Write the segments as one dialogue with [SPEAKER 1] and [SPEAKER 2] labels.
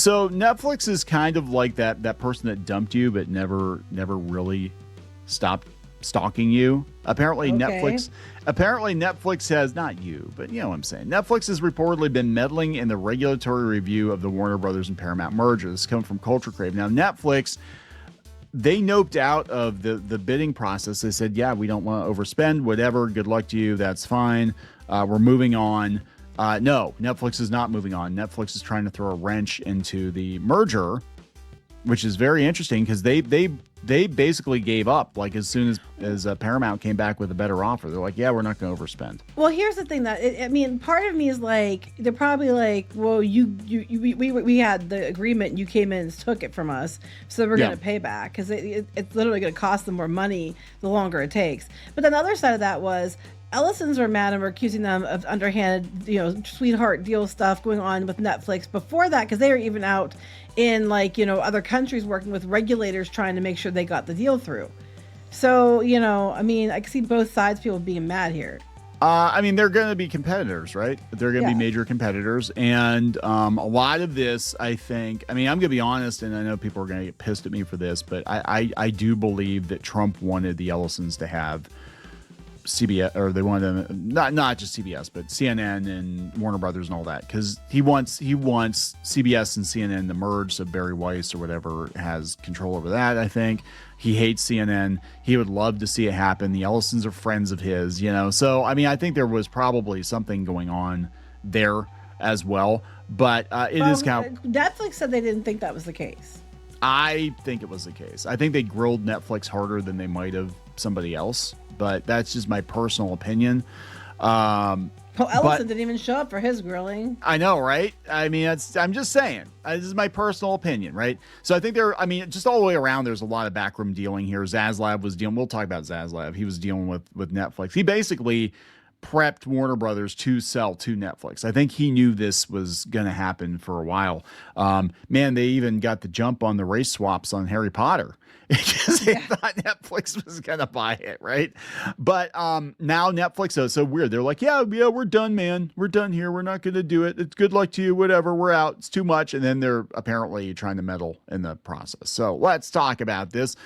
[SPEAKER 1] So Netflix is kind of like that person that dumped you, but never really stopped stalking you. Apparently
[SPEAKER 2] Okay.
[SPEAKER 1] Netflix has, not you, but you know what I'm saying. Netflix has reportedly been meddling in the regulatory review of the Warner Brothers and Paramount merger. This comes from Culture Crave. Now Netflix, they noped out of the bidding process. They said, yeah, we don't want to overspend, whatever. Good luck to you. That's fine. We're moving on. No, Netflix is not moving on. Netflix is trying to throw a wrench into the merger, which is very interesting because they basically gave up like as soon as Paramount came back with a better offer. They're like, yeah, we're not going to overspend.
[SPEAKER 2] Well, here's the thing that I mean, part of me is like, they're probably like, well, we had the agreement, and you came in and took it from us, so we're going to pay back because it's literally going to cost them more money the longer it takes. But then the other side of that was, Ellisons were mad and were accusing them of underhanded, sweetheart deal stuff going on with Netflix before that, because they were even out in other countries working with regulators trying to make sure they got the deal through. So, I mean, I can see both sides, people being mad here.
[SPEAKER 1] I mean, they're going to be competitors, right? They're going to be major competitors. And a lot of this, I think, I mean, I'm going to be honest, and I know people are going to get pissed at me for this, but I do believe that Trump wanted the Ellisons to have CBS, or they wanted them, not just CBS, but CNN and Warner Brothers and all that, because he wants CBS and CNN to merge, so Barry Weiss or whatever has control over that. I think he hates CNN. He would love to see it happen. The Ellisons are friends of his, so I mean, I think there was probably something going on there as well, but it is kind of,
[SPEAKER 2] Netflix said they didn't think that was the case.
[SPEAKER 1] I think it was the case. I think they grilled Netflix harder than they might have somebody else, but that's just my personal opinion.
[SPEAKER 2] Ellison didn't even show up for his grilling.
[SPEAKER 1] I know, right? I mean, I'm just saying. This is my personal opinion, right? So I think just all the way around, there's a lot of backroom dealing here. Zaslav was dealing, we'll talk about Zaslav. He was dealing with Netflix. He basically prepped Warner Brothers to sell to Netflix. I think he knew this was going to happen for a while. Man, they even got the jump on the race swaps on Harry Potter because they thought Netflix was going to buy it, right? But now Netflix, so weird. They're like, yeah, we're done, man. We're done here. We're not going to do it. It's good luck to you, whatever. We're out. It's too much. And then they're apparently trying to meddle in the process. So let's talk about this.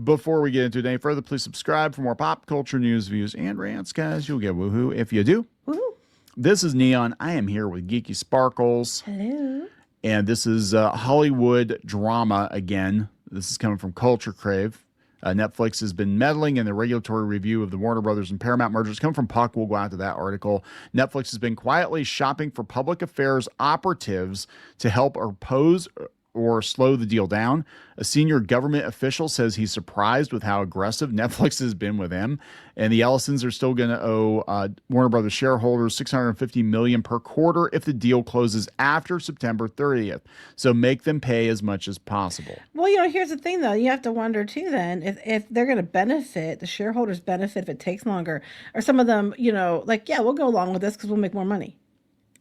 [SPEAKER 1] Before we get into it any further, please subscribe for more pop culture news, views, and rants, guys. You'll get woohoo if you do.
[SPEAKER 2] Woohoo.
[SPEAKER 1] This is Kneon. I am here with Geeky Sparkles.
[SPEAKER 2] Hello.
[SPEAKER 1] And this is Hollywood drama again. This is coming from Culture Crave. Netflix has been meddling in the regulatory review of the Warner Brothers and Paramount merger. It's coming from Puck. We'll go out to that article. Netflix has been quietly shopping for public affairs operatives to help oppose or slow the deal down. A senior government official says he's surprised with how aggressive Netflix has been with him. And the Ellisons are still going to owe Warner Brothers shareholders $650 million per quarter if the deal closes after September 30th. So make them pay as much as possible.
[SPEAKER 2] Well, here's the thing, though. You have to wonder, too, then, if they're going to benefit, the shareholders benefit if it takes longer. Or some of them, like, yeah, we'll go along with this because we'll make more money.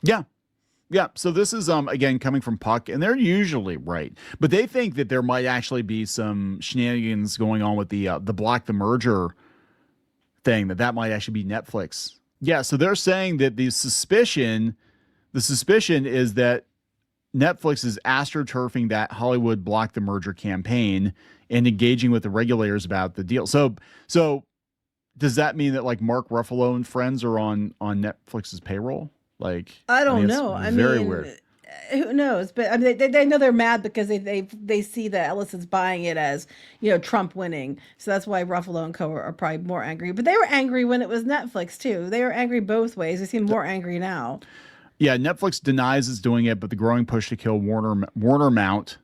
[SPEAKER 1] Yeah. Yeah, so this is, again, coming from Puck, and they're usually right. But they think that there might actually be some shenanigans going on with the block the merger thing, that might actually be Netflix. Yeah, so they're saying that the suspicion is that Netflix is astroturfing that Hollywood block the merger campaign and engaging with the regulators about the deal. So does that mean that, like, Mark Ruffalo and friends are on Netflix's payroll? Like,
[SPEAKER 2] I don't know.
[SPEAKER 1] Very weird.
[SPEAKER 2] Who knows? But I mean, they know they're mad because they see that Ellison's buying it as Trump winning. So that's why Ruffalo and co are probably more angry. But they were angry when it was Netflix too. They were angry both ways. They seem more angry now.
[SPEAKER 1] Yeah, Netflix denies it's doing it, but the growing push to kill Warner Mount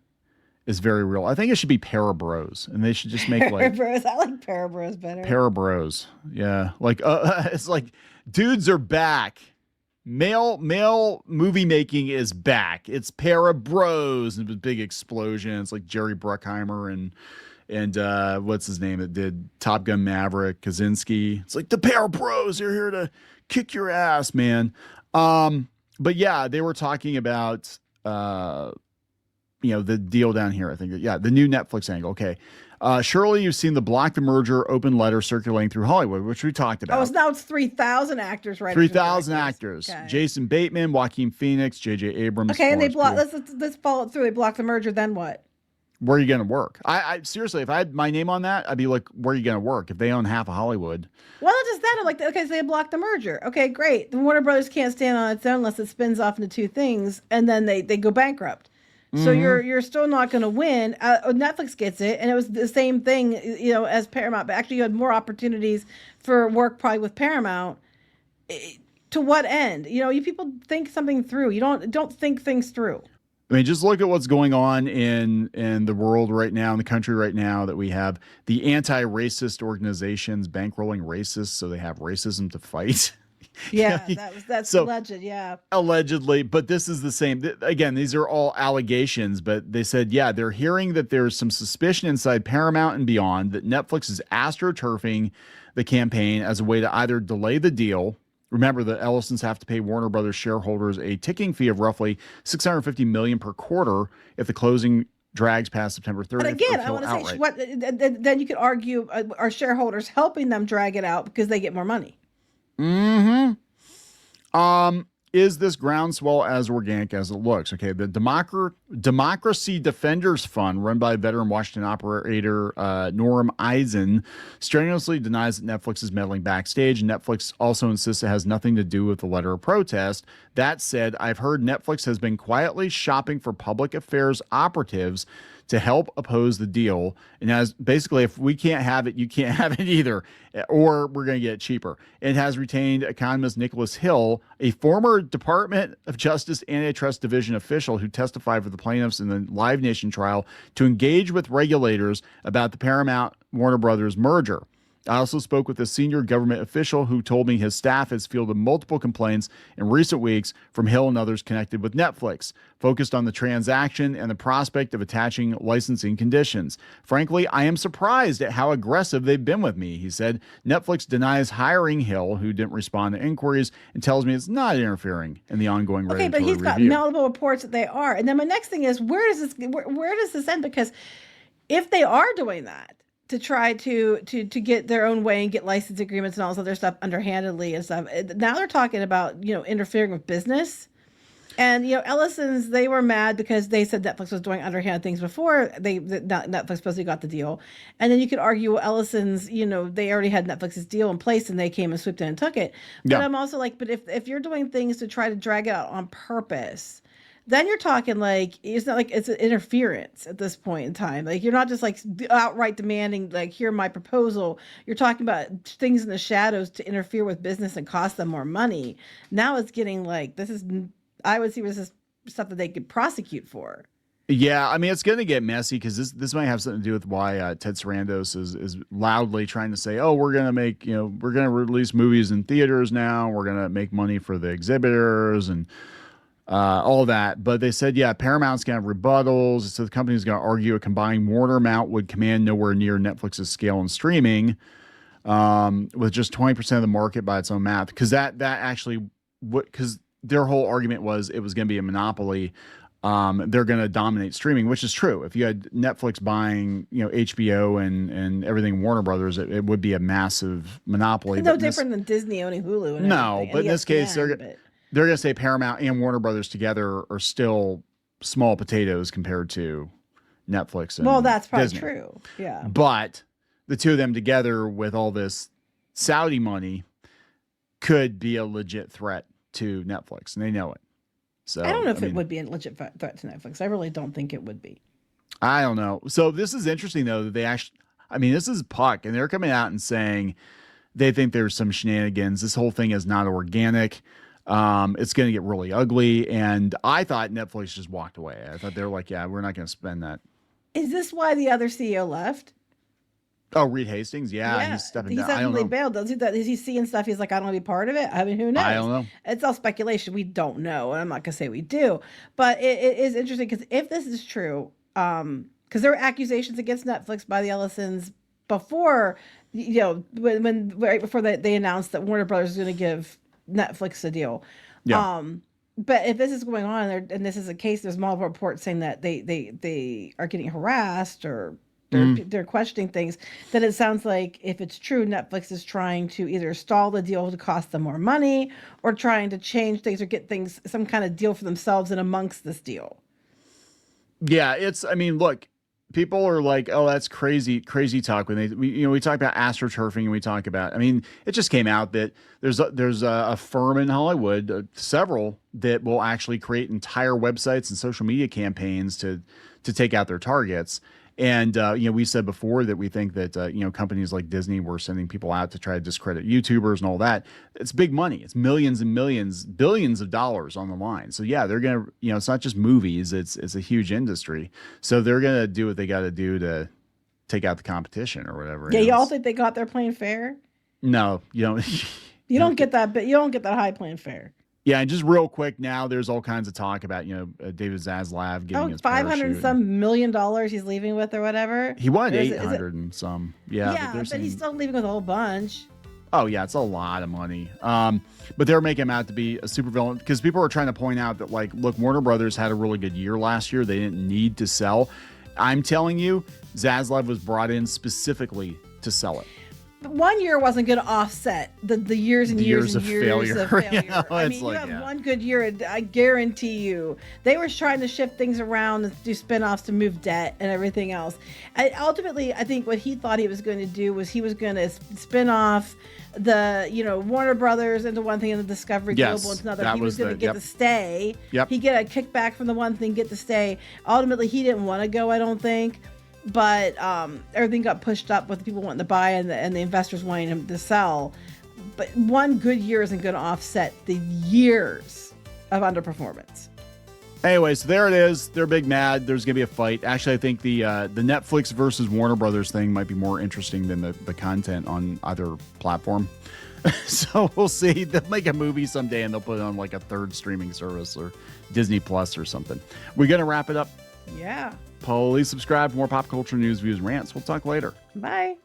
[SPEAKER 1] is very real. I think it should be Parabros, and they should just make
[SPEAKER 2] Parabros. I like Parabros better.
[SPEAKER 1] Parabros. Yeah, like it's like dudes are back. Male movie making is back. It's Para Bros and with big explosions like Jerry Bruckheimer and what's his name that did Top Gun Maverick, Kaczynski. It's like the Para Bros are here to kick your ass, man. But yeah, they were talking about the deal down here. I think, yeah, the new Netflix angle. Okay. Surely you've seen the block the merger open letter circulating through Hollywood, which we talked about.
[SPEAKER 2] Oh, now it's 3,000 actors, right?
[SPEAKER 1] 3,000 actors. Okay. Jason Bateman, Joaquin Phoenix, J.J. Abrams.
[SPEAKER 2] Okay, and they block. Let's follow it through. They block the merger. Then what?
[SPEAKER 1] Where are you going to work? I seriously, if I had my name on that, I'd be like, where are you going to work? If they own half of Hollywood.
[SPEAKER 2] Well, not just that. I'm like, okay, so they blocked the merger. Okay, great. The Warner Brothers can't stand on its own unless it spins off into two things, and then they go bankrupt. So you're still not going to win. Netflix gets it, and it was the same thing, as Paramount. But actually, you had more opportunities for work probably with Paramount. To what end? You people think something through. You don't think things through.
[SPEAKER 1] I mean, just look at what's going on in the world right now, in the country right now, that we have the anti-racist organizations bankrolling racists, so they have racism to fight.
[SPEAKER 2] Yeah, that's so, alleged. Yeah,
[SPEAKER 1] allegedly. But this is the same. Again, these are all allegations. But they said, yeah, they're hearing that there's some suspicion inside Paramount and beyond that Netflix is astroturfing the campaign as a way to either delay the deal. Remember, the Ellisons have to pay Warner Brothers shareholders a ticking fee of roughly $650 million per quarter if the closing drags past September 30th.
[SPEAKER 2] And again, I want to say, then you could argue our shareholders helping them drag it out because they get more money.
[SPEAKER 1] Is this groundswell as organic as it looks? Okay, the Democracy Defenders Fund, run by veteran Washington operator Norm Eisen, strenuously denies that Netflix is meddling backstage. Netflix also insists it has nothing to do with the letter of protest. That said, I've heard Netflix has been quietly shopping for public affairs operatives to help oppose the deal. And as basically, if we can't have it, you can't have it either, or we're going to get it cheaper. It has retained economist Nicholas Hill, a former Department of Justice Antitrust Division official who testified for the plaintiffs in the Live Nation trial, to engage with regulators about the Paramount Warner Brothers merger. I also spoke with a senior government official who told me his staff has fielded multiple complaints in recent weeks from Hill and others connected with Netflix, focused on the transaction and the prospect of attaching licensing conditions. Frankly, I am surprised at how aggressive they've been with me, he said. Netflix denies hiring Hill, who didn't respond to inquiries, and tells me it's not interfering in the ongoing regulatory review.
[SPEAKER 2] Okay, but he's got multiple reports that they are. And then my next thing is, where does this end? Because if they are doing that, to try to get their own way and get license agreements and all this other stuff underhandedly and stuff. Now they're talking about, interfering with business. And, Ellison's, they were mad because they said Netflix was doing underhand things before Netflix supposedly got the deal. And then you could argue, well, Ellison's, they already had Netflix's deal in place and they came and swooped in and took it. But yeah. I'm also like, but if you're doing things to try to drag it out on purpose, then you're talking like, it's not like it's an interference at this point in time. Like, you're not just like outright demanding, like, here, my proposal. You're talking about things in the shadows to interfere with business and cost them more money. Now it's getting like, I would see this is stuff that they could prosecute for.
[SPEAKER 1] Yeah, I mean, it's going to get messy because this might have something to do with why Ted Sarandos is loudly trying to say, oh, we're going to make, we're going to release movies in theaters now. We're going to make money for the exhibitors and all that. But they said, yeah, Paramount's going to have rebuttals. So the company's going to argue a combined Warner amount would command nowhere near Netflix's scale in streaming, with just 20% of the market by its own math. Because that actually, because their whole argument was it was going to be a monopoly. They're going to dominate streaming, which is true. If you had Netflix buying, HBO and everything Warner Brothers, it would be a massive monopoly.
[SPEAKER 2] It's no different than Disney owning Hulu. And
[SPEAKER 1] no, but in this case, they're going to say Paramount and Warner Brothers together are still small potatoes compared to Netflix. And
[SPEAKER 2] that's probably
[SPEAKER 1] Disney.
[SPEAKER 2] True. Yeah.
[SPEAKER 1] But the two of them together with all this Saudi money could be a legit threat to Netflix, and they know it. So
[SPEAKER 2] I don't know if it would be a legit threat to Netflix. I really don't think it would be.
[SPEAKER 1] I don't know. So this is interesting, though, that they actually, this is Puck, and they're coming out and saying they think there's some shenanigans. This whole thing is not organic. It's going to get really ugly. And I thought Netflix just walked away. I thought they were like, yeah, we're not going to spend that.
[SPEAKER 2] Is this why the other CEO left?
[SPEAKER 1] Oh, Reed Hastings? Yeah. He's stepping down. I don't know.
[SPEAKER 2] Bailed. Is he seeing stuff? He's like, I don't want to be part of it. Who knows?
[SPEAKER 1] I don't know.
[SPEAKER 2] It's all speculation. We don't know. And I'm not going to say we do. But it is interesting because if this is true, because there were accusations against Netflix by the Ellisons before, right before they announced that Warner Brothers was going to give Netflix a deal.
[SPEAKER 1] Yeah.
[SPEAKER 2] But if this is going on and this is a case, there's multiple reports saying that they are getting harassed or they're questioning things, then it sounds like if it's true, Netflix is trying to either stall the deal to cost them more money or trying to change things or get things, some kind of deal for themselves in amongst this deal.
[SPEAKER 1] Yeah, I mean, look, people are like, oh, that's crazy talk when we talk about astroturfing and we talk about, I mean, it just came out that there's a firm in Hollywood, several that will actually create entire websites and social media campaigns to take out their targets. And, we said before that we think that, companies like Disney were sending people out to try to discredit YouTubers and all that. It's big money. It's millions and millions, billions of dollars on the line. So, yeah, they're going to, it's not just movies. It's a huge industry. So they're going to do what they got to do to take out the competition or whatever.
[SPEAKER 2] Yeah, y'all think they got their playing fair?
[SPEAKER 1] No, you don't.
[SPEAKER 2] You don't get that, but you don't get that high playing fair.
[SPEAKER 1] Yeah, and just real quick now, there's all kinds of talk about, David Zaslav getting his
[SPEAKER 2] $500 some million he's leaving with or whatever.
[SPEAKER 1] He won 800 and some. Yeah,
[SPEAKER 2] yeah, but he's still leaving with a whole bunch.
[SPEAKER 1] Oh, yeah, it's a lot of money. But they're making him out to be a supervillain because people are trying to point out that, like, look, Warner Brothers had a really good year last year. They didn't need to sell. I'm telling you, Zaslav was brought in specifically to sell it.
[SPEAKER 2] 1 year wasn't going to offset the years and years and years
[SPEAKER 1] failure.
[SPEAKER 2] of failure. I mean,
[SPEAKER 1] like,
[SPEAKER 2] you have one good year, I guarantee you. They were trying to shift things around and do spinoffs to move debt and everything else. And ultimately, I think what he thought he was going to do was he was going to spin off the Warner Brothers into one thing and the Discovery Global into another. He was going to get to stay. He get a kickback from the one thing, get to stay. Ultimately, he didn't want to go, I don't think. But everything got pushed up with the people wanting to buy and the investors wanting him to sell. But one good year isn't going to offset the years of underperformance.
[SPEAKER 1] Anyway, so there it is. They're big mad. There's going to be a fight. Actually, I think the Netflix versus Warner Brothers thing might be more interesting than the content on either platform. So we'll see. They'll make a movie someday and they'll put it on like a third streaming service or Disney Plus or something. We're going to wrap it up.
[SPEAKER 2] Yeah.
[SPEAKER 1] Please subscribe for more pop culture news, views, and rants. We'll talk later.
[SPEAKER 2] Bye.